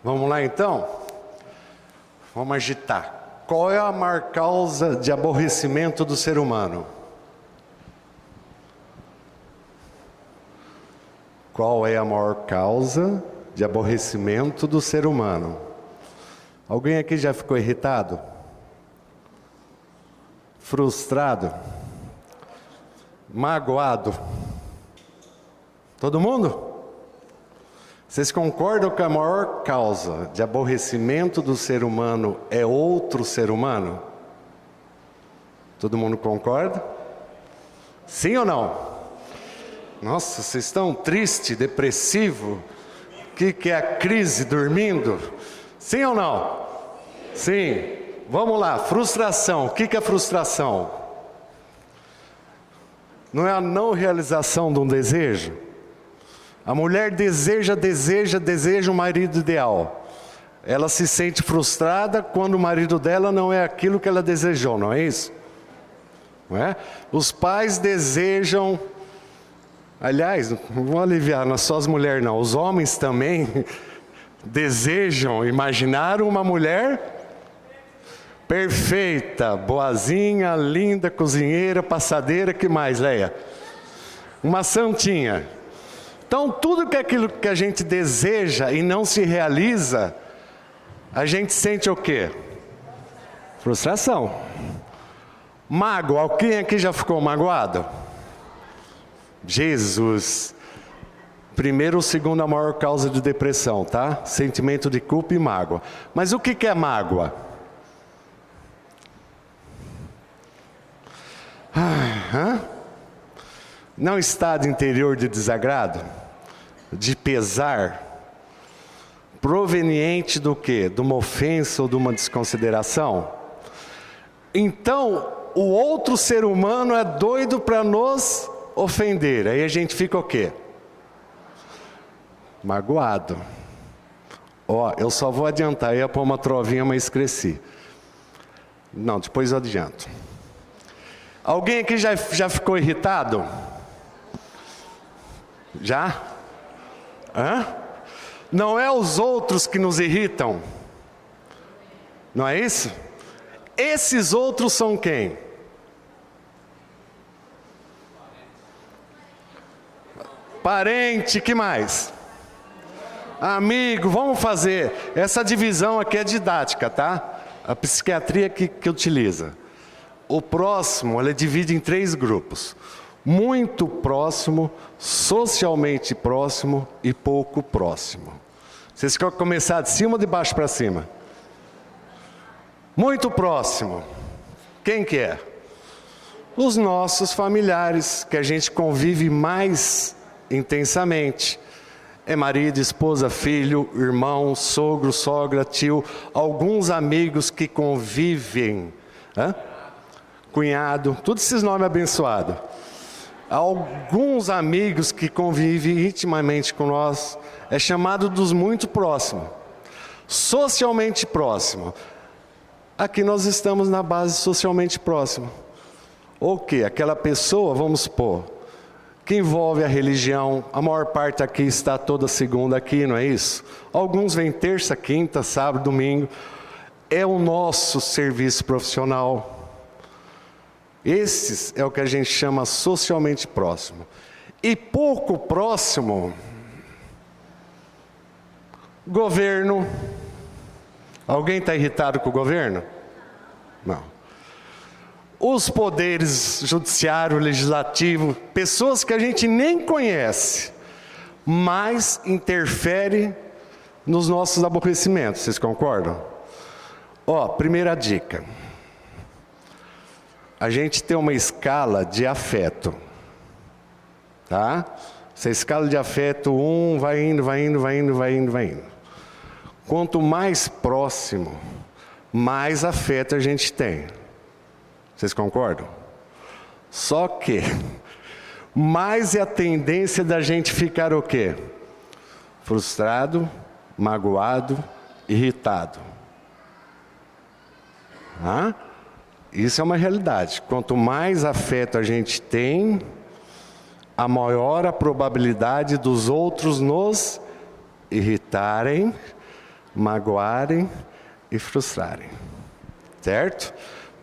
Vamos lá então? Vamos agitar. Qual é a maior causa de aborrecimento do ser humano? Qual é a maior causa de aborrecimento do ser humano? Alguém aqui já ficou irritado? Frustrado? Magoado? Todo mundo? Vocês concordam que a maior causa de aborrecimento do ser humano é outro ser humano? Todo mundo concorda? Sim ou não? Nossa, vocês estão triste, depressivo? O que é a crise, dormindo? Sim ou não? Sim. Vamos lá, frustração. O que é frustração? Não é a não realização de um desejo? A mulher deseja um marido ideal. Ela se sente frustrada quando o marido dela não é aquilo que ela desejou, não é isso? Não é? Os pais desejam, aliás, não vou aliviar, não é só as mulheres não, os homens também desejam imaginar uma mulher perfeita, boazinha, linda, cozinheira, passadeira, que mais, Leia? Uma santinha. Então, tudo que é aquilo que a gente deseja e não se realiza, a gente sente o quê? Frustração. Mágoa, alguém aqui já ficou magoado? Jesus. Primeiro ou segundo a maior causa de depressão, tá? Sentimento de culpa e mágoa. Mas o que é mágoa? Não estado interior de desagrado? De pesar, proveniente do quê? De uma ofensa ou de uma desconsideração? Então, o outro ser humano é doido para nos ofender. Aí a gente fica o quê? Magoado. Ó, eu só vou adiantar, eu ia pôr uma trovinha, mas esqueci. Não, depois eu adianto. Alguém aqui já ficou irritado? Já? Não é os outros que nos irritam? Não é isso? Esses outros são quem? Parente, que mais? Amigo, vamos fazer. Essa divisão aqui é didática, tá? A psiquiatria que utiliza. O próximo, ele divide em 3 grupos. Muito próximo, socialmente próximo e pouco próximo. Vocês querem começar de cima ou de baixo para cima? Muito próximo. Quem que é? Os nossos familiares, que a gente convive mais intensamente. É marido, esposa, filho, irmão, sogro, sogra, tio. Alguns amigos que convivem. Cunhado, todos esses nomes abençoados. Alguns amigos que convivem intimamente com nós, é chamado dos muito próximos, socialmente próximo. Aqui nós estamos na base socialmente próximo. O que? Aquela pessoa, vamos supor, que envolve a religião, a maior parte aqui está toda segunda aqui, não é isso? Alguns vêm terça, quinta, sábado, domingo. É o nosso serviço profissional. Esses é o que a gente chama socialmente próximo. E pouco próximo, governo. Alguém está irritado com o governo? Não. Os poderes judiciário, legislativo, pessoas que a gente nem conhece, mas interfere nos nossos aborrecimentos. Vocês concordam? Ó, primeira dica. A gente tem uma escala de afeto, tá? Essa escala de afeto, vai indo. Quanto mais próximo, mais afeto a gente tem. Vocês concordam? Só que, mais é a tendência da gente ficar o quê? Frustrado, magoado, irritado. Isso é uma realidade. Quanto mais afeto a gente tem, a maior a probabilidade dos outros nos irritarem, magoarem e frustrarem. Certo?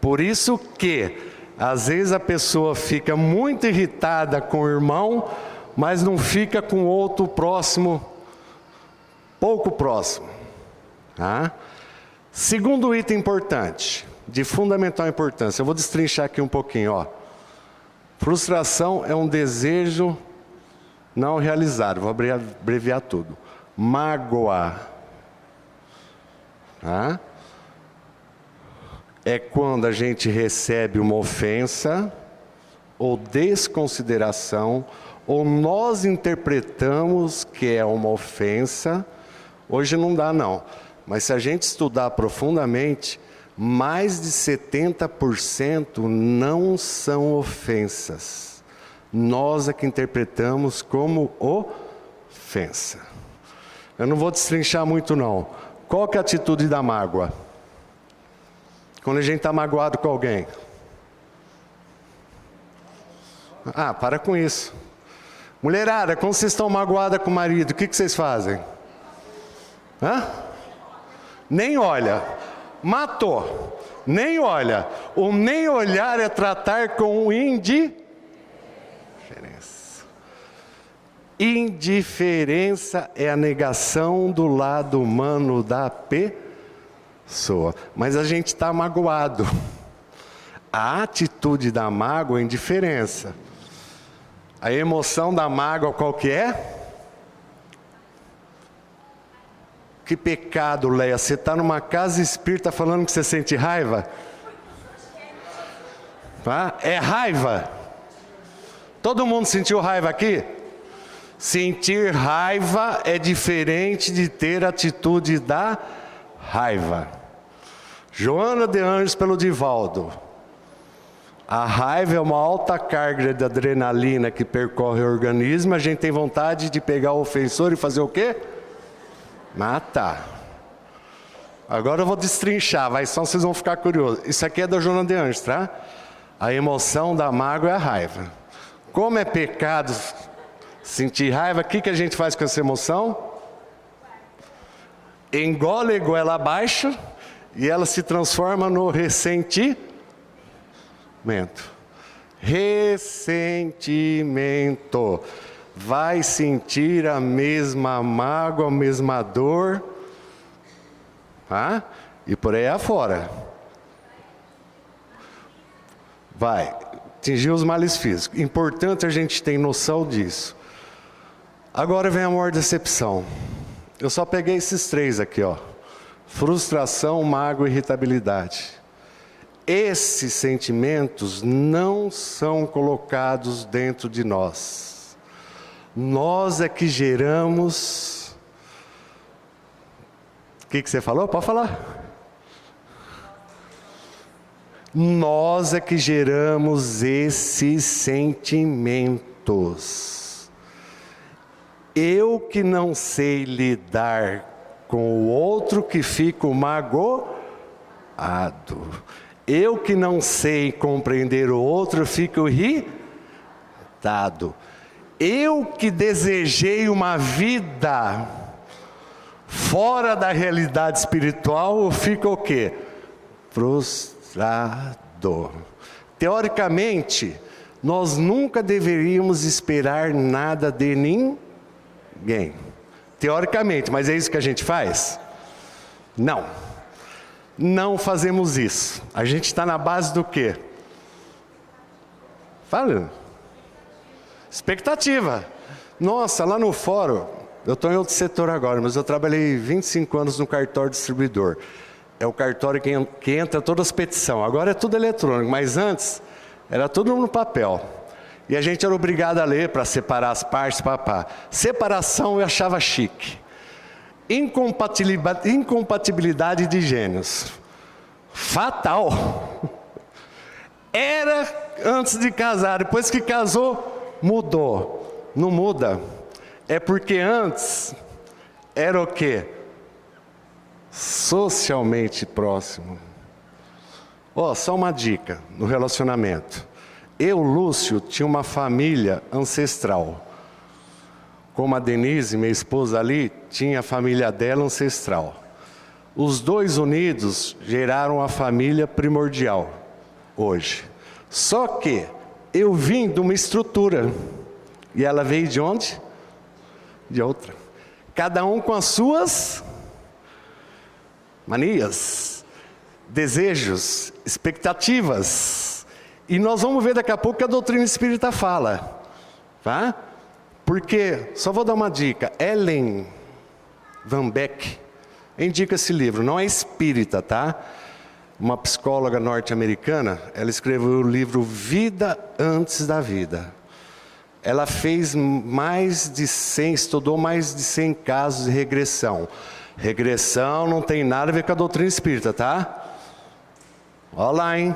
Por isso que, às vezes a pessoa fica muito irritada com o irmão, mas não fica com outro próximo, pouco próximo. Tá? Segundo item importante, de fundamental importância, eu vou destrinchar aqui um pouquinho. Ó. Frustração é um desejo não realizado, vou abreviar tudo. Mágoa. Tá? É quando a gente recebe uma ofensa, ou desconsideração, ou nós interpretamos que é uma ofensa. Hoje não dá não, mas se a gente estudar profundamente, mais de 70% não são ofensas. Nós é que interpretamos como ofensa. Eu não vou destrinchar muito não. Qual que é a atitude da mágoa? Quando a gente está magoado com alguém. Ah, para com isso. Mulherada, quando vocês estão magoadas com o marido, o que vocês fazem? Hã? Nem olha. Matou. Nem olha. O nem olhar é tratar com indiferença. Indiferença é a negação do lado humano da pessoa. Mas a gente está magoado. A atitude da mágoa é indiferença. A emoção da mágoa qual que é? Que pecado, Leia. Você está numa casa espírita falando que você sente raiva? Tá? É raiva. Todo mundo sentiu raiva aqui? Sentir raiva é diferente de ter atitude da raiva. Joana de Anjos pelo Divaldo. A raiva é uma alta carga de adrenalina que percorre o organismo. A gente tem vontade de pegar o ofensor e fazer o quê? Matar. Agora eu vou destrinchar, vai, só vocês vão ficar curiosos. Isso aqui é da Joana de Anjos, tá? A emoção da mágoa é a raiva. Como é pecado sentir raiva, o que a gente faz com essa emoção? Engole a goela abaixo e ela se transforma no ressentimento. Ressentimento. Vai sentir a mesma mágoa, a mesma dor, tá? E por aí afora. Vai atingir os males físicos. Importante a gente ter noção disso. Agora vem a maior decepção. Eu só peguei esses três aqui, ó. Frustração, mágoa e irritabilidade. Esses sentimentos não são colocados dentro de nós. Nós é que geramos... O que você falou? Pode falar. Nós é que geramos esses sentimentos. Eu que não sei lidar com o outro que fico magoado. Eu que não sei compreender o outro fico irritado. Eu que desejei uma vida fora da realidade espiritual, eu fico o quê? Frustrado. Teoricamente, nós nunca deveríamos esperar nada de ninguém. Teoricamente, mas é isso que a gente faz? Não. Não fazemos isso. A gente está na base do quê? Fala. Expectativa. Nossa, lá no fórum, eu estou em outro setor agora, mas eu trabalhei 25 anos no cartório distribuidor. É o cartório que entra todas as petições. Agora é tudo eletrônico, mas antes era tudo no papel. E a gente era obrigado a ler para separar as partes, papá. Separação eu achava chique. Incompatibilidade de gênios. Fatal. Era antes de casar, depois que casou, mudou. Não muda. É porque antes era o quê? Socialmente próximo. Ó, só uma dica no relacionamento. Eu, Lúcio, tinha uma família ancestral. Como a Denise, minha esposa ali, tinha a família dela ancestral. Os dois unidos geraram a família primordial hoje. Só que eu vim de uma estrutura. E ela veio de onde? De outra. Cada um com as suas manias, desejos, expectativas. E nós vamos ver daqui a pouco que a doutrina espírita fala. Tá? Porque, só vou dar uma dica. Ellen Van Beck indica esse livro. Não é espírita, tá? Uma psicóloga norte-americana. Ela escreveu o livro Vida Antes da Vida. Ela fez estudou mais de 100 casos de regressão. Regressão não tem nada a ver com a doutrina espírita, tá? Olha lá, hein?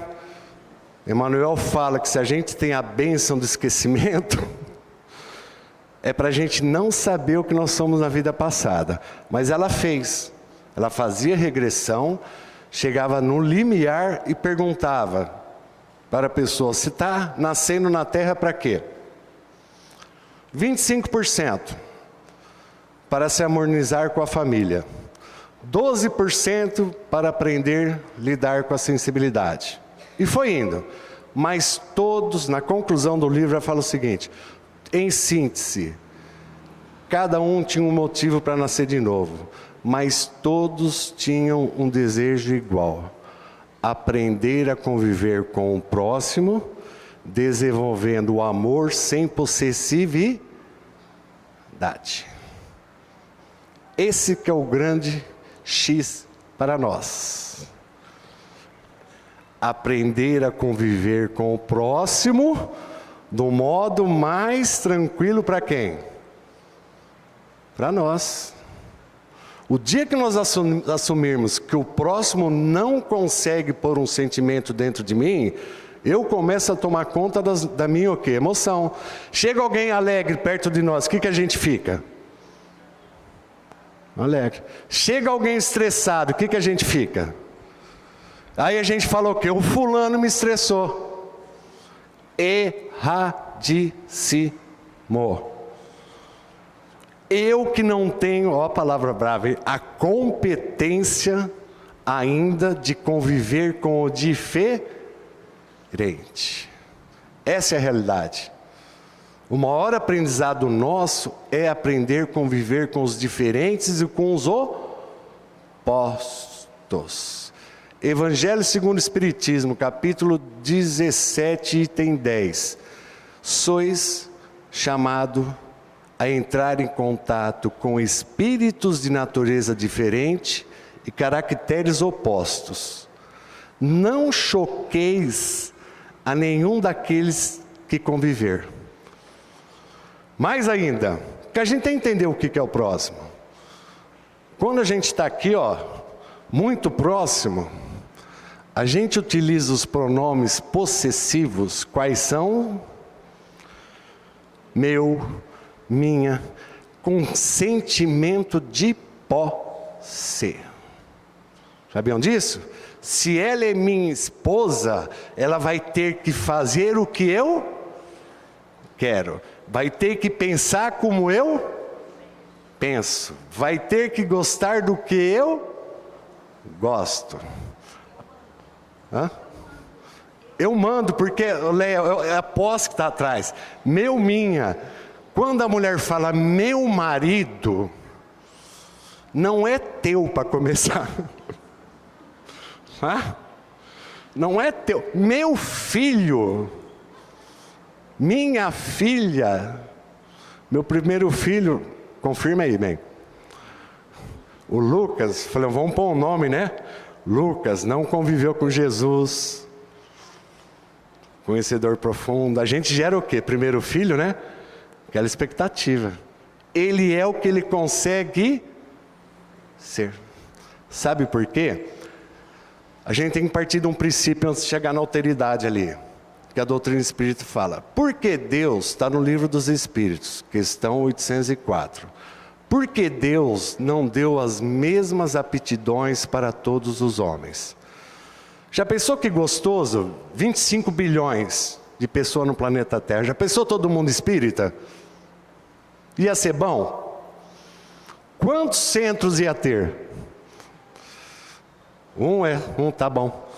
Emmanuel fala que se a gente tem a bênção do esquecimento, é para a gente não saber o que nós somos na vida passada. Mas ela fez. Ela fazia regressão, chegava no limiar e perguntava para a pessoa, se está nascendo na Terra para quê? 25% para se harmonizar com a família, 12% para aprender a lidar com a sensibilidade. E foi indo. Mas todos, na conclusão do livro, ela fala o seguinte, em síntese, cada um tinha um motivo para nascer de novo, mas todos tinham um desejo igual, aprender a conviver com o próximo, desenvolvendo o amor sem possessividade. Esse que é o grande X para nós. Aprender a conviver com o próximo do modo mais tranquilo para quem? Para nós. O dia que nós assumirmos que o próximo não consegue pôr um sentimento dentro de mim, eu começo a tomar conta da minha o quê? Emoção. Chega alguém alegre perto de nós, o que a gente fica? Alegre. Chega alguém estressado, o que a gente fica? Aí a gente fala o quê? O fulano me estressou. Erradíssimo. Eu que não tenho, ó a palavra brava, a competência ainda de conviver com o diferente. Essa é a realidade. O maior aprendizado nosso é aprender a conviver com os diferentes e com os opostos. Evangelho segundo o Espiritismo, capítulo 17, item 10. Sois chamado a entrar em contato com espíritos de natureza diferente e caracteres opostos. Não choqueis a nenhum daqueles que conviver. Mais ainda, que a gente tem que entender o que é o próximo. Quando a gente está aqui, ó, muito próximo, a gente utiliza os pronomes possessivos, quais são? Meu, minha, com sentimento de posse. Sabiam disso? Se ela é minha esposa, ela vai ter que fazer o que eu quero. Vai ter que pensar como eu penso. Vai ter que gostar do que eu gosto. Hã? Eu mando, porque é a posse que está atrás. Meu, minha. Quando a mulher fala meu marido, não é teu para começar. Hã? Não é teu. Meu filho. Minha filha. Meu primeiro filho, confirma aí, bem. O Lucas, falei, vamos pôr um nome, né? Lucas não conviveu com Jesus, conhecedor profundo. A gente gera o quê? Primeiro filho, né? Aquela expectativa. Ele é o que ele consegue ser. Sabe por quê? A gente tem que partir de um princípio antes de chegar na alteridade ali, que a doutrina espírita fala. Por que Deus, está no livro dos Espíritos, questão 804. Por que Deus não deu as mesmas aptidões para todos os homens? Já pensou que gostoso? 25 bilhões de pessoas no planeta Terra. Já pensou todo mundo espírita? Ia ser bom? Quantos centros ia ter? Tá bom.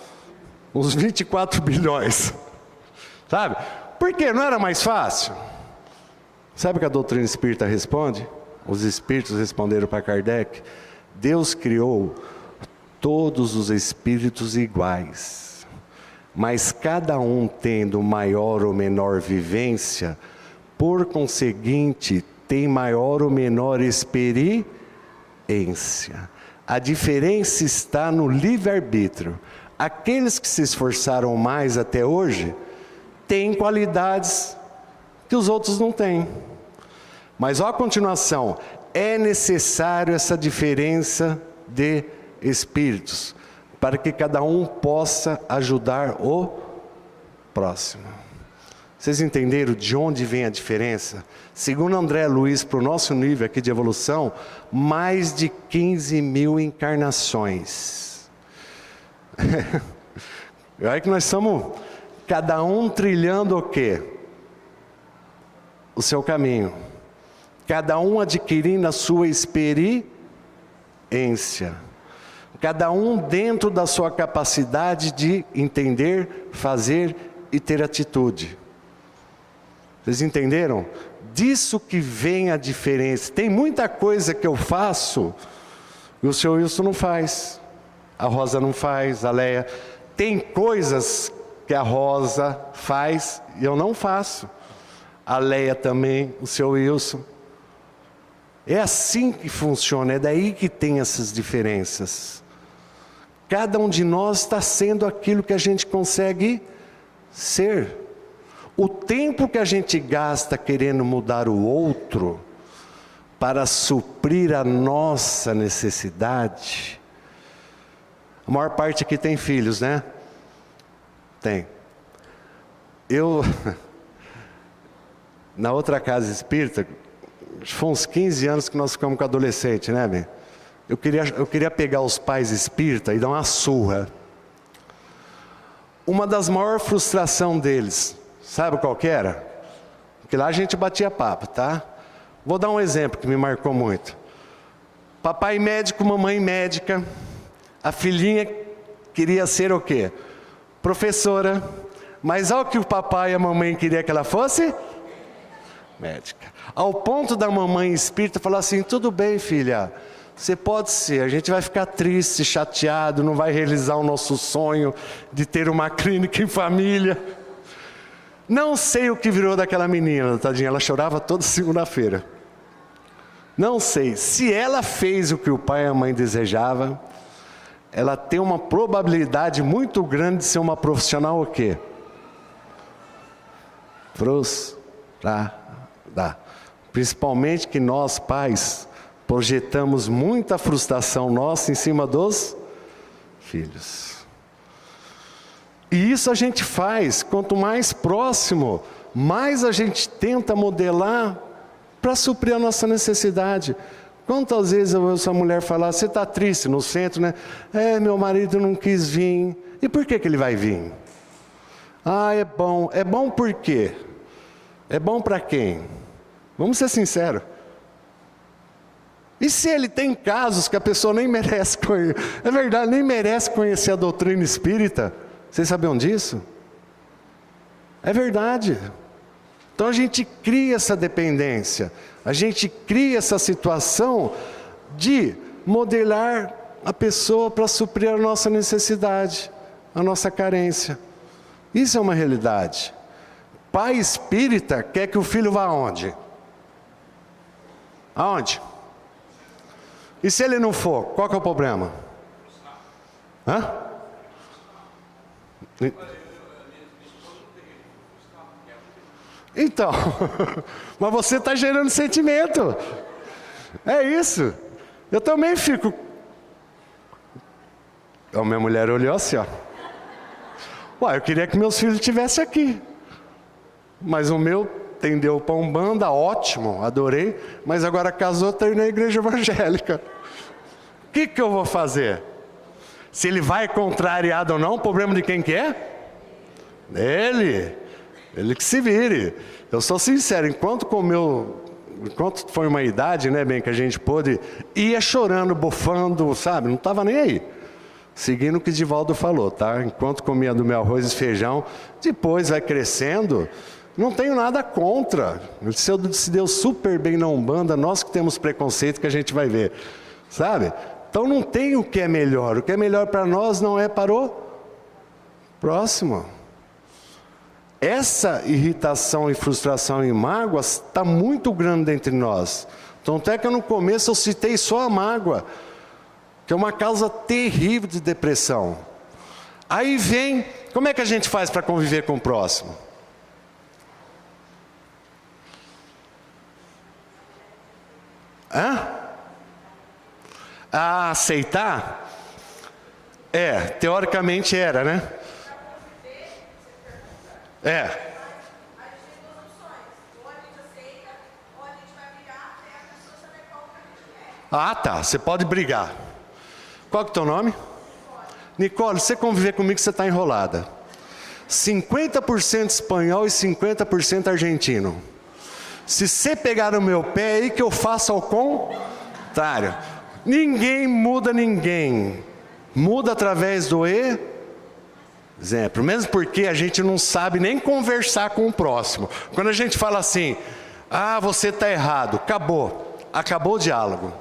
Uns 24 bilhões. Sabe? Por quê? Não era mais fácil? Sabe o que a doutrina espírita responde? Os espíritos responderam para Kardec: Deus criou todos os espíritos iguais, mas cada um tendo maior ou menor vivência, por conseguinte, tem maior ou menor experiência. A diferença está no livre-arbítrio. Aqueles que se esforçaram mais até hoje, têm qualidades que os outros não têm. Mas olha a continuação: é necessário essa diferença de espíritos, para que cada um possa ajudar o próximo. Vocês entenderam de onde vem a diferença? Segundo André Luiz, para o nosso nível aqui de evolução, mais de 15 mil encarnações. Olha que nós somos, cada um trilhando o quê? O seu caminho. Cada um adquirindo a sua experiência. Cada um dentro da sua capacidade de entender, fazer e ter atitude. Vocês entenderam? Disso que vem a diferença. Tem muita coisa que eu faço e o seu Wilson não faz. A Rosa não faz, a Leia. Tem coisas que a Rosa faz e eu não faço. A Leia também, o seu Wilson. É assim que funciona, é daí que tem essas diferenças. Cada um de nós está sendo aquilo que a gente consegue ser. O tempo que a gente gasta querendo mudar o outro para suprir a nossa necessidade. A maior parte aqui tem filhos, né? Tem. Na outra casa espírita, foi uns 15 anos que nós ficamos com adolescente, né, bem? Eu queria pegar os pais espíritas e dar uma surra. Uma das maiores frustrações deles, sabe qual que era? Porque lá a gente batia papo, tá? Vou dar um exemplo que me marcou muito. Papai médico, mamãe médica. A filhinha queria ser o quê? Professora. Mas ao que o papai e a mamãe queriam que ela fosse? Médica. Ao ponto da mamãe espírita falar assim: tudo bem, filha, você pode ser, a gente vai ficar triste, chateado, não vai realizar o nosso sonho de ter uma clínica em família. Não sei o que virou daquela menina, tadinha, ela chorava toda segunda-feira. Não sei, se ela fez o que o pai e a mãe desejavam, ela tem uma probabilidade muito grande de ser uma profissional o quê? Principalmente que nós pais projetamos muita frustração nossa em cima dos filhos. E isso a gente faz, quanto mais próximo, mais a gente tenta modelar para suprir a nossa necessidade. Quantas vezes eu ouço a mulher falar: você está triste no centro, né? Meu marido não quis vir. E por que ele vai vir? É bom. É bom por quê? É bom para quem? Vamos ser sinceros. E se ele tem casos que a pessoa nem merece conhecer? É verdade, nem merece conhecer a doutrina espírita. Vocês sabiam disso? É verdade. Então a gente cria essa dependência. A gente cria essa situação de modelar a pessoa para suprir a nossa necessidade, a nossa carência. Isso é uma realidade. Pai espírita quer que o filho vá aonde? Aonde? E se ele não for, qual que é o problema? Então, mas você está gerando sentimento. É isso. Eu também fico. A minha mulher olhou assim, ó. Eu queria que meus filhos estivessem aqui. Mas o meu tendeu para Umbanda, ótimo, adorei. Mas agora casou, está indo na igreja evangélica. O que eu vou fazer? Se ele vai contrariado ou não, o problema de quem que é? Dele. Ele que se vire. Eu sou sincero, enquanto foi uma idade, né, bem, que a gente pôde, ia chorando, bufando, sabe? Não estava nem aí. Seguindo o que Divaldo falou, tá? Enquanto comia do meu arroz e feijão, depois vai crescendo, não tenho nada contra. Se deu super bem na Umbanda, nós que temos preconceito que a gente vai ver, sabe? Então não tem o que é melhor. O que é melhor para nós não é para o próximo. Essa irritação e frustração e mágoas está muito grande entre nós. Então até que no começo eu citei só a mágoa, que é uma causa terrível de depressão. Aí vem, como é que a gente faz para conviver com o próximo? Aceitar? Teoricamente era, né? Tá, você pode brigar. Qual que é o teu nome? Nicole, você conviver comigo, você está enrolada. 50% espanhol e 50% argentino. Se você pegar no meu pé, é aí que eu faço ao contrário. Ninguém muda ninguém. Muda através do exemplo. Mesmo porque a gente não sabe nem conversar com o próximo. Quando a gente fala assim, você está errado, acabou o diálogo.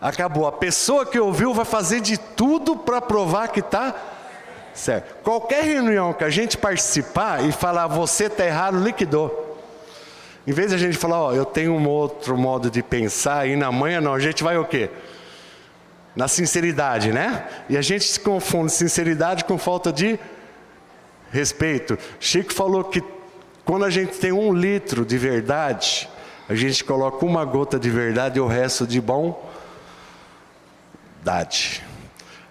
Acabou. A pessoa que ouviu vai fazer de tudo para provar que está certo. Qualquer reunião que a gente participar e falar, você está errado, liquidou. Em vez de a gente falar, eu tenho um outro modo de pensar, e na manhã não, a gente vai o quê? Na sinceridade, né? E a gente se confunde sinceridade com falta de respeito. Chico falou que quando a gente tem 1 litro de verdade, a gente coloca 1 gota de verdade e o resto de bondade.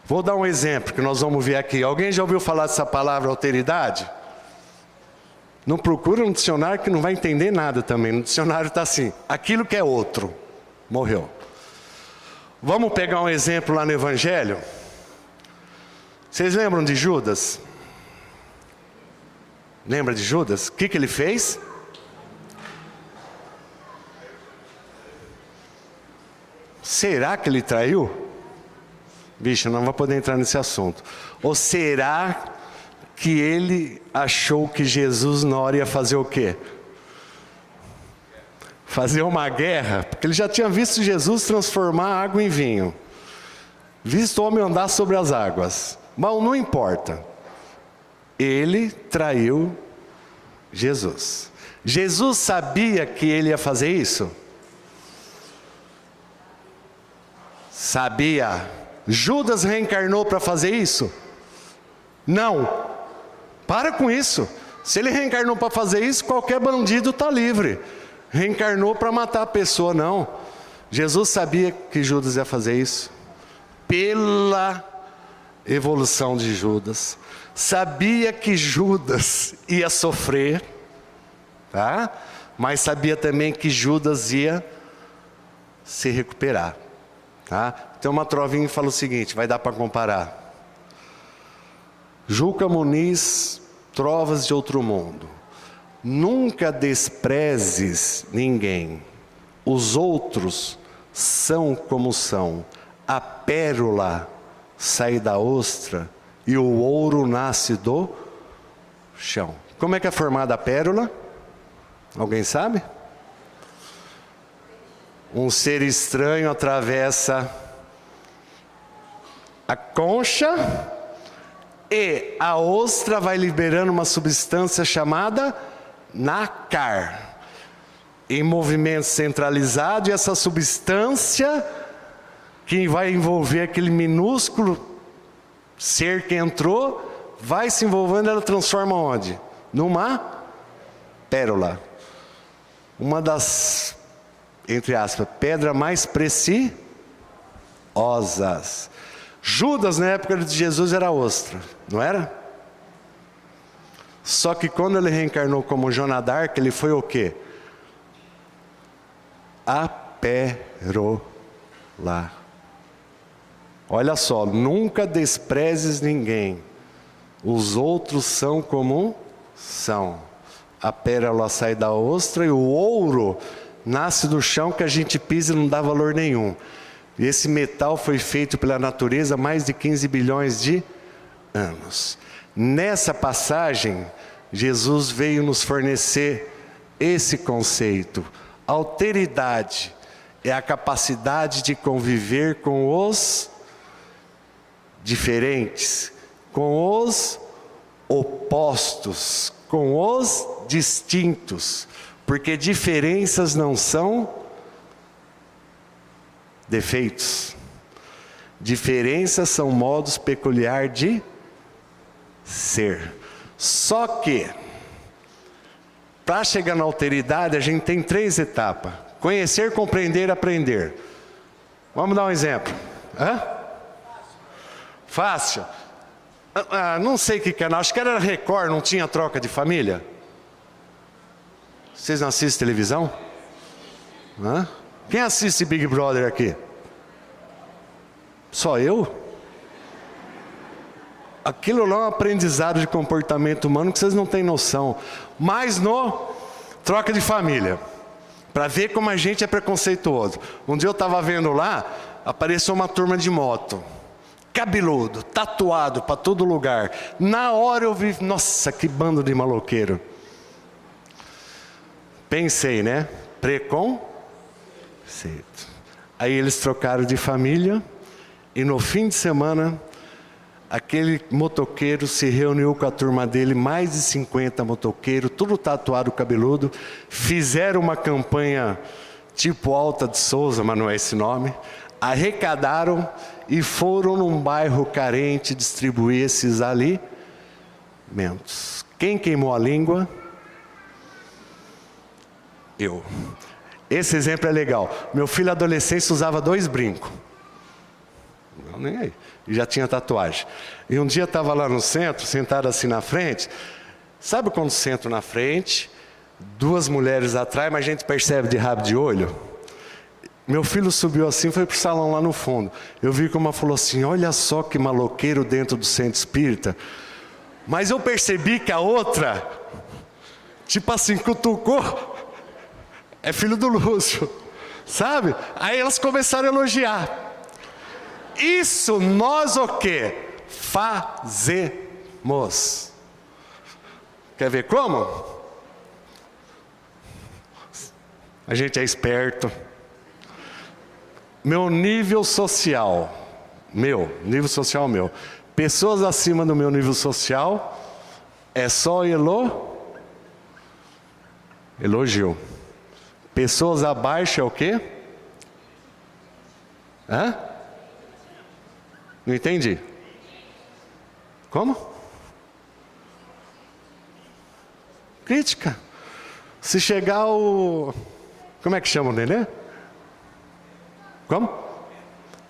Vou dar um exemplo que nós vamos ver aqui. Alguém já ouviu falar dessa palavra alteridade? Não procura no dicionário que não vai entender nada também. No dicionário está assim, aquilo que é outro, morreu. Vamos pegar um exemplo lá no Evangelho. Vocês lembram de Judas? Lembra de Judas? O que ele fez? Será que ele traiu? Bicho, não vou poder entrar nesse assunto. Ou será que ele achou que Jesus na hora ia fazer o quê? Fazer uma guerra? Porque ele já tinha visto Jesus transformar água em vinho. Visto o homem andar sobre as águas. Mas não importa. Ele traiu Jesus. Jesus sabia que ele ia fazer isso? Sabia. Judas reencarnou para fazer isso? Não. Para com isso. Se ele reencarnou para fazer isso, qualquer bandido está livre. Reencarnou para matar a pessoa, não. Jesus sabia que Judas ia fazer isso. Pela evolução de Judas. Sabia que Judas ia sofrer, tá? Mas sabia também que Judas ia se recuperar, tá? Tem uma trovinha que fala o seguinte, vai dar para comparar. Juca Muniz, Trovas de Outro Mundo. Nunca desprezes ninguém. Os outros são como são. A pérola sai da ostra e o ouro nasce do chão. Como é que é formada a pérola? Alguém sabe? Um ser estranho atravessa a concha e a ostra vai liberando uma substância chamada nácar, em movimento centralizado, e essa substância que vai envolver aquele minúsculo ser que entrou, vai se envolvendo, ela transforma onde? Numa pérola. Uma das, entre aspas, pedras mais preciosas. Judas, na época de Jesus, era ostra, não era? Só que quando ele reencarnou como Joana d'Arc, ele foi o quê? A pérola. Olha só, nunca desprezes ninguém. Os outros são como são. A pérola sai da ostra e o ouro nasce do chão que a gente pisa e não dá valor nenhum. E esse metal foi feito pela natureza há mais de 15 bilhões de anos. Nessa passagem, Jesus veio nos fornecer esse conceito. Alteridade é a capacidade de conviver com os diferentes, com os opostos, com os distintos, porque diferenças não são defeitos. Diferenças são modos peculiares de ser. Só que, para chegar na alteridade, a gente tem 3 etapas: conhecer, compreender, aprender. Vamos dar um exemplo. Fácil. Não sei que canal, acho que era Record, não tinha troca de família? Vocês não assistem televisão? Quem assiste Big Brother aqui? Só eu? Aquilo lá é um aprendizado de comportamento humano que vocês não têm noção. Mas no troca de família, para ver como a gente é preconceituoso. Um dia eu estava vendo lá, apareceu uma turma de moto, cabeludo, tatuado para todo lugar. Na hora eu vi, nossa, que bando de maloqueiro. Pensei, né? Preconceito. Aí eles trocaram de família e no fim de semana aquele motoqueiro se reuniu com a turma dele, mais de 50 motoqueiros, tudo tatuado, cabeludo, fizeram uma campanha tipo Alta de Souza, mas não é esse nome, arrecadaram e foram num bairro carente distribuir esses alimentos. Quem queimou a língua? Eu. Esse exemplo é legal. Meu filho adolescente usava 2 brincos. Não, nem aí. E já tinha tatuagem. E um dia estava lá no centro, sentado assim na frente. Sabe quando sento na frente, 2 mulheres atrás, mas a gente percebe de rabo de olho? Meu filho subiu assim, foi para o salão lá no fundo. Eu vi que uma falou assim: olha só que maloqueiro dentro do centro espírita. Mas eu percebi que a outra, tipo assim, cutucou. É filho do Lúcio, sabe? Aí elas começaram a elogiar. Isso nós o quê? Fazemos. Quer ver como? A gente é esperto. Meu nível social, nível social meu. Pessoas acima do meu nível social, é só elogio. Pessoas abaixo é o quê? Não entendi. Como? Crítica. Se chegar o... Como é que chama o nenê? Como?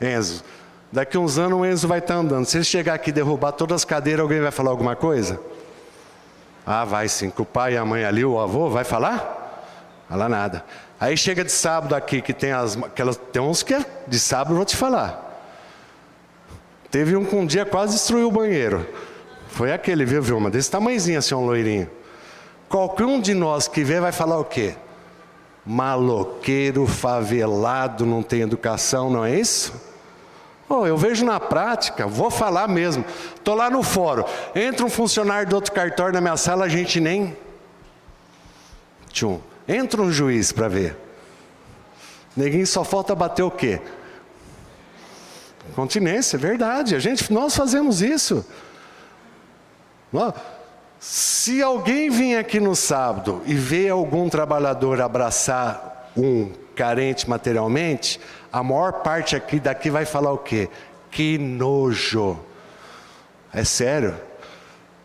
Enzo. Daqui uns anos o Enzo vai estar andando. Se ele chegar aqui e derrubar todas as cadeiras, alguém vai falar alguma coisa? Vai sim. Que o pai e a mãe ali, o avô, vai falar? Fala nada. Aí chega de sábado aqui, que tem tem uns que de sábado eu vou te falar. Teve um que um dia quase destruiu o banheiro. Foi aquele, viu, Vilma? Desse tamanhozinho assim, um loirinho. Qualquer um de nós que vê vai falar o quê? Maloqueiro, favelado, não tem educação, não é isso? Eu vejo na prática, vou falar mesmo. Estou lá no fórum, entra um funcionário do outro cartório na minha sala, a gente nem... Entra um juiz para ver. Neguinho só falta bater o quê? Continência, é verdade. Nós fazemos isso. Se alguém vir aqui no sábado e ver algum trabalhador abraçar um carente materialmente, a maior parte daqui vai falar o quê? Que nojo. É sério.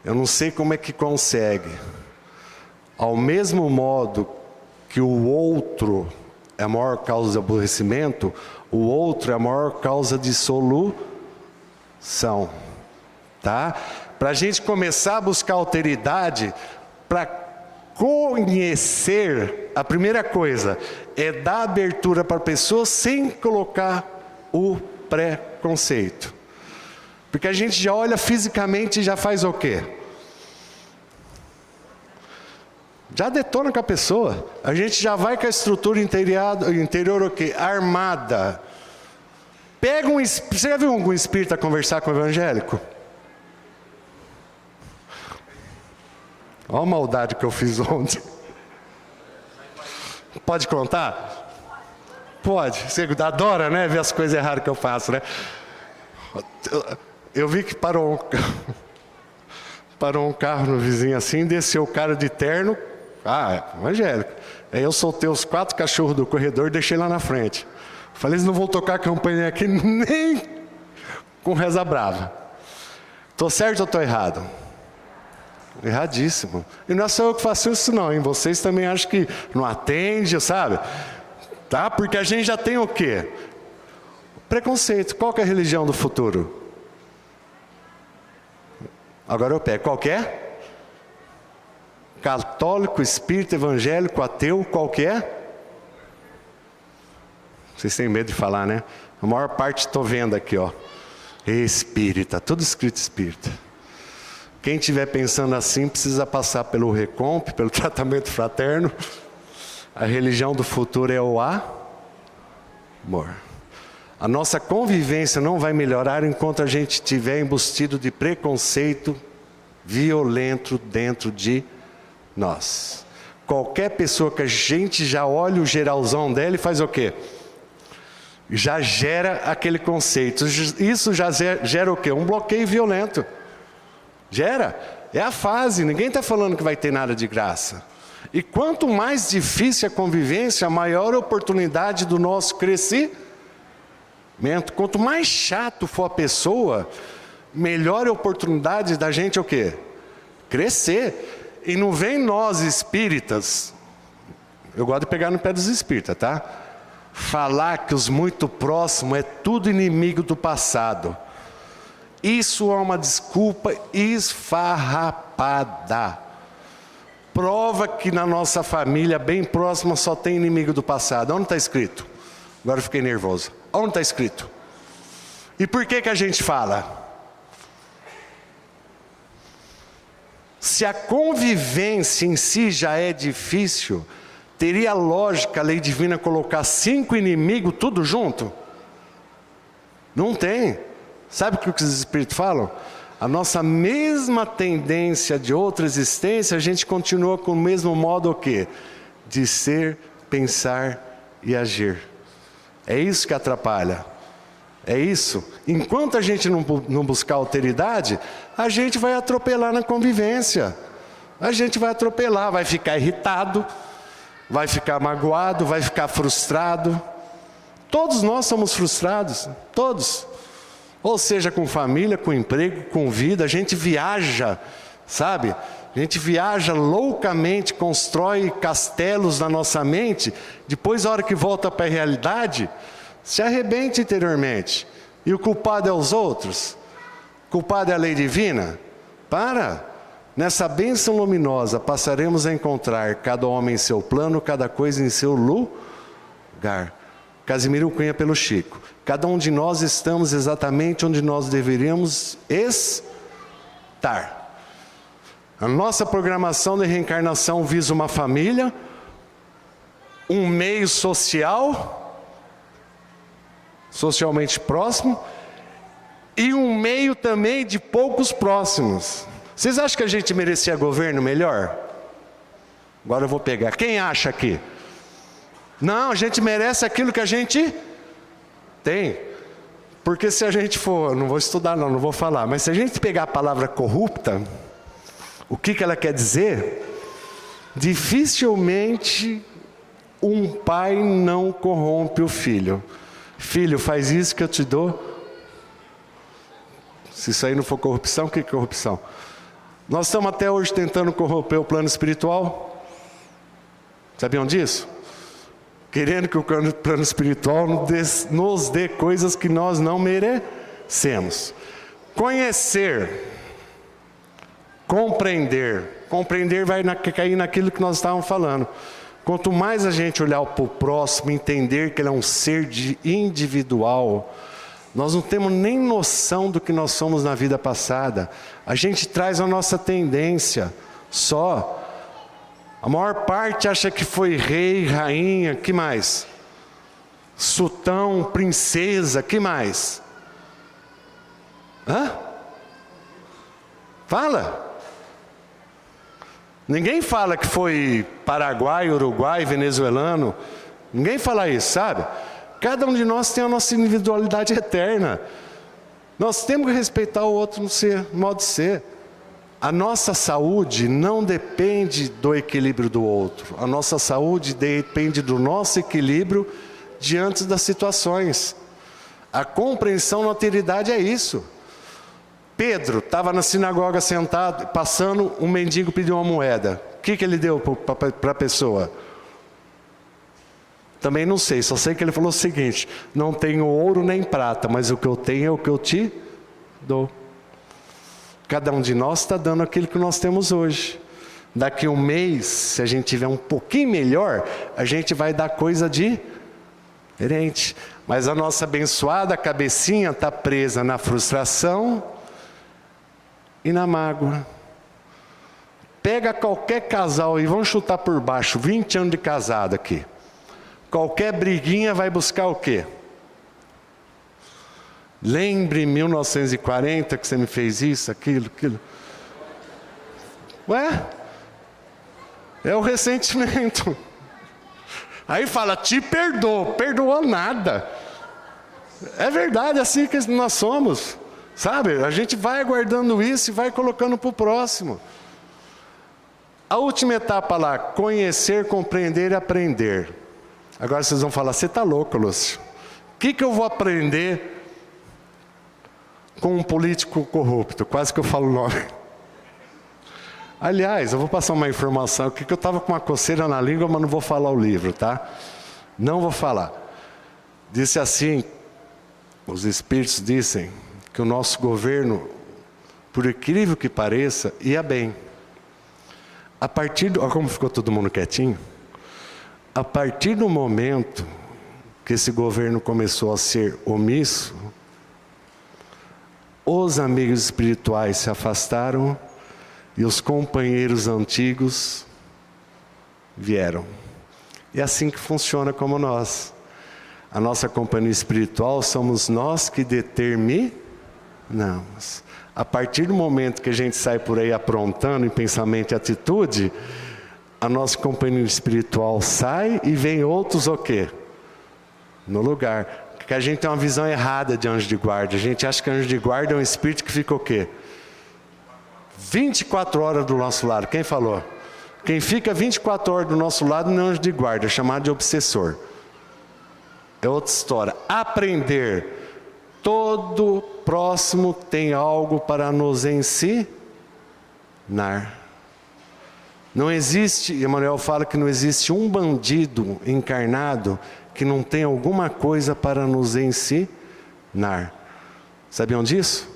Eu não sei como é que consegue. Ao mesmo modo que o outro é a maior causa de aborrecimento, o outro é a maior causa de solução, tá? Para a gente começar a buscar alteridade, para conhecer, a primeira coisa é dar abertura para a pessoa sem colocar o preconceito. Porque a gente já olha fisicamente e já faz o quê? Já detona com a pessoa. A gente já vai com a estrutura interior o quê? Armada. Pega você já viu algum espírita conversar com o evangélico? Olha a maldade que eu fiz ontem. Pode contar? Pode. Você adora, né? Ver as coisas erradas que eu faço, né? Eu vi que parou um carro no vizinho assim, desceu o cara de terno. Evangélico. Aí eu soltei os 4 cachorros do corredor e deixei lá na frente. Falei, eles não vão tocar a campanha aqui nem com reza brava. Estou certo ou estou errado? Erradíssimo. E não é só eu que faço isso não, hein? Vocês também acham que não atende, sabe? Tá? Porque a gente já tem o quê? Preconceito. Qual que é a religião do futuro? Agora eu pego. Qual que é? Católico, espírita, evangélico, ateu, qual que é? Vocês têm medo de falar, né? A maior parte estou vendo aqui, ó. Espírita, tudo escrito espírita. Quem estiver pensando assim precisa passar pelo Recomp, pelo tratamento fraterno. A religião do futuro é o amor. A nossa convivência não vai melhorar enquanto a gente estiver embustido de preconceito violento dentro de nós. Qualquer pessoa que a gente já olha o geralzão dela e faz o quê? Já gera aquele conceito. Isso já gera o quê? Um bloqueio violento. Gera. É a fase. Ninguém está falando que vai ter nada de graça. E quanto mais difícil a convivência, maior a oportunidade do nosso crescimento. Quanto mais chato for a pessoa, melhor a oportunidade da gente o quê? Crescer. E não vem nós espíritas, eu gosto de pegar no pé dos espíritas, tá? Falar que os muito próximos é tudo inimigo do passado. Isso é uma desculpa esfarrapada. Prova que na nossa família bem próxima só tem inimigo do passado. Onde está escrito? Agora eu fiquei nervoso. Onde está escrito? E por que a gente fala? Se a convivência em si já é difícil, teria lógica a lei divina colocar 5 inimigos tudo junto? Não tem. Sabe o que os espíritos falam? A nossa mesma tendência de outra existência, a gente continua com o mesmo modo o quê? De ser, pensar e agir. É isso que atrapalha. É isso. Enquanto a gente não buscar alteridade, a gente vai atropelar na convivência. A gente vai atropelar, vai ficar irritado, vai ficar magoado, vai ficar frustrado. Todos nós somos frustrados, todos. Ou seja, com família, com emprego, com vida, a gente viaja, sabe? A gente viaja loucamente, constrói castelos na nossa mente, depois a hora que volta para a realidade, se arrebenta interiormente. E o culpado é os outros? O culpado é a lei divina? Para! Nessa bênção luminosa passaremos a encontrar cada homem em seu plano, cada coisa em seu lugar. Casimiro Cunha pelo Chico. Cada um de nós estamos exatamente onde nós deveríamos estar. A nossa programação de reencarnação visa uma família, um meio social, socialmente próximo, e um meio também de poucos próximos. Vocês acham que a gente merecia governo melhor? Agora eu vou pegar. Quem acha aqui? Não, a gente merece aquilo que a gente tem. Porque se a gente for, não vou estudar não vou falar, mas se a gente pegar a palavra corrupta, o que ela quer dizer? Dificilmente um pai não corrompe o filho. Filho, faz isso que eu te dou. Se isso aí não for corrupção, o que é corrupção? Nós estamos até hoje tentando corromper o plano espiritual. Sabiam disso? Querendo que o plano espiritual nos dê coisas que nós não merecemos. Conhecer, compreender. Compreender vai cair naquilo que nós estávamos falando. Quanto mais a gente olhar para o próximo, entender que ele é um ser individual, nós não temos nem noção do que nós somos na vida passada. A gente traz a nossa tendência só. A maior parte acha que foi rei, rainha, que mais? sultão, princesa, que mais? Hã? Fala. Ninguém fala que foi Paraguai, Uruguai, venezuelano. Ninguém fala isso, sabe? Cada um de nós tem a nossa individualidade eterna. Nós temos que respeitar o outro no modo de ser. A nossa saúde não depende do equilíbrio do outro. A nossa saúde depende do nosso equilíbrio diante das situações. A compreensão na alteridade é isso. Pedro estava na sinagoga sentado, passando, um mendigo pediu uma moeda. O que ele deu para a pessoa? Também não sei, só sei que ele falou o seguinte: não tenho ouro nem prata, mas o que eu tenho é o que eu te dou. Cada um de nós está dando aquilo que nós temos hoje. Daqui a um mês, se a gente tiver um pouquinho melhor, a gente vai dar coisa diferente. Mas a nossa abençoada cabecinha está presa na frustração e na mágoa. Pega qualquer casal e vamos chutar por baixo, 20 anos de casado aqui. Qualquer briguinha vai buscar o quê? Lembre 1940 que você me fez isso, aquilo. Ué? É o ressentimento. Aí fala, te perdoou. Perdoou nada. É verdade, é assim que nós somos. Sabe? A gente vai guardando isso e vai colocando para o próximo. A última etapa lá, conhecer, compreender e aprender. Agora vocês vão falar, você está louco, Lúcio? O que eu vou aprender com um político corrupto? Quase que eu falo o nome. Aliás, eu vou passar uma informação aqui, que eu estava com uma coceira na língua, mas não vou falar o livro, tá? Não vou falar. Disse assim, os espíritos dizem que o nosso governo, por incrível que pareça, ia bem. A partir do... Olha como ficou todo mundo quietinho. A partir do momento que esse governo começou a ser omisso, os amigos espirituais se afastaram e os companheiros antigos vieram. É assim que funciona como nós. A nossa companhia espiritual somos nós que determinamos. A partir do momento que a gente sai por aí aprontando em pensamento e atitude, a nossa companhia espiritual sai e vem outros o quê? No lugar. Porque a gente tem uma visão errada de anjo de guarda. A gente acha que anjo de guarda é um espírito que fica o quê? 24 horas do nosso lado. Quem falou? Quem fica 24 horas do nosso lado não é anjo de guarda, é chamado de obsessor. É outra história. Aprender. Todo próximo tem algo para nos ensinar. Não existe, Emmanuel fala que não existe um bandido encarnado que não tem alguma coisa para nos ensinar. Sabiam disso?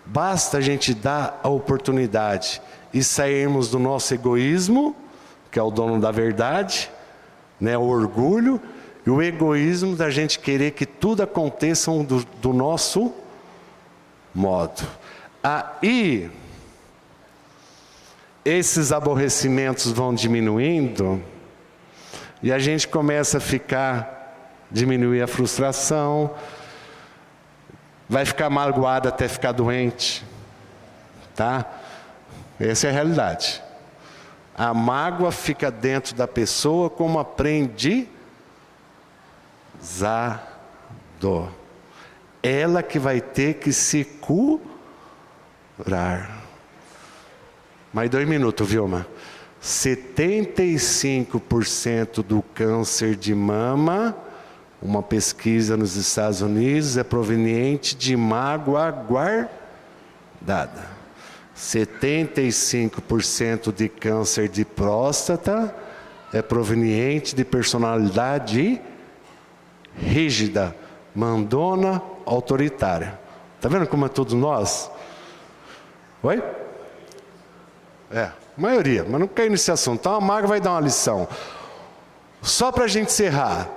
Basta a gente dar a oportunidade e sairmos do nosso egoísmo, que é o dono da verdade, né, o orgulho, e o egoísmo da gente querer que tudo aconteça do nosso modo. Aí, esses aborrecimentos vão diminuindo e a gente começa a diminuir a frustração, vai ficar magoado até ficar doente, tá? Essa é a realidade. A mágoa fica dentro da pessoa como aprendizado. Ela que vai ter que se curar. Mais 2 minutos, Vilma. 75% do câncer de mama, uma pesquisa nos Estados Unidos, é proveniente de mágoa guardada. 75% de câncer de próstata é proveniente de personalidade rígida, mandona, autoritária. Está vendo como é todos nós? Oi? É, maioria, mas não cai nesse assunto. Então a maga vai dar uma lição. Só para a gente encerrar.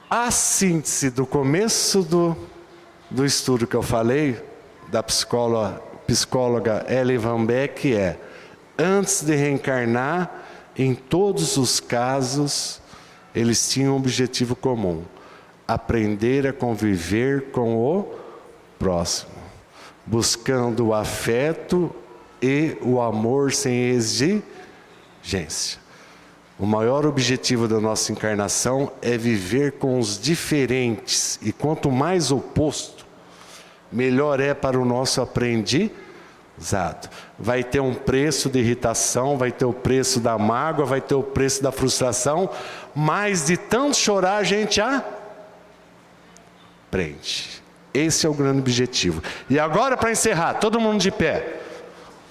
A síntese do começo do estudo que eu falei, da psicóloga Ellen Van Beck, antes de reencarnar, em todos os casos, Eles tinham um objetivo comum: aprender a conviver com o próximo, buscando o afeto e o amor sem exigência. O maior objetivo da nossa encarnação é viver com os diferentes, e quanto mais oposto, melhor é para o nosso aprendizado. Vai ter um preço de irritação, vai ter o preço da mágoa, vai ter o preço da frustração, mas de tanto chorar a gente aprende. Esse é o grande objetivo. E agora, para encerrar, todo mundo de pé,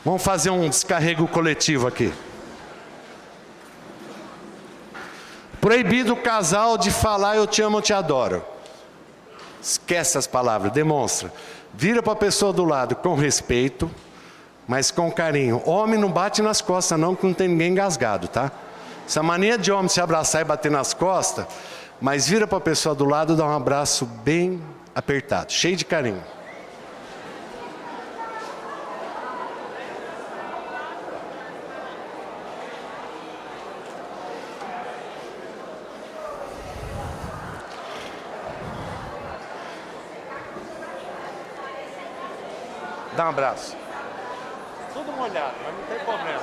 vamos fazer um descarrego coletivo aqui. Proibido o casal de falar eu te amo, eu te adoro. Esquece as palavras, demonstra. Vira para a pessoa do lado com respeito, mas com carinho. Homem não bate nas costas não, que não tem ninguém engasgado, tá? Essa mania de homem se abraçar e bater nas costas, mas vira para a pessoa do lado e dá um abraço bem apertado, cheio de carinho. Dá um abraço. Tudo molhado, mas não tem problema.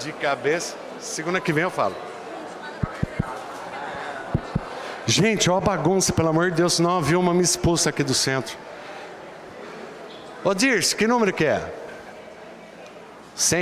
De cabeça. Segunda que vem eu falo. Gente, ó a bagunça, pelo amor de Deus, senão a Vilma me expulsa aqui do centro. Ô Dirce, que número que é? 100.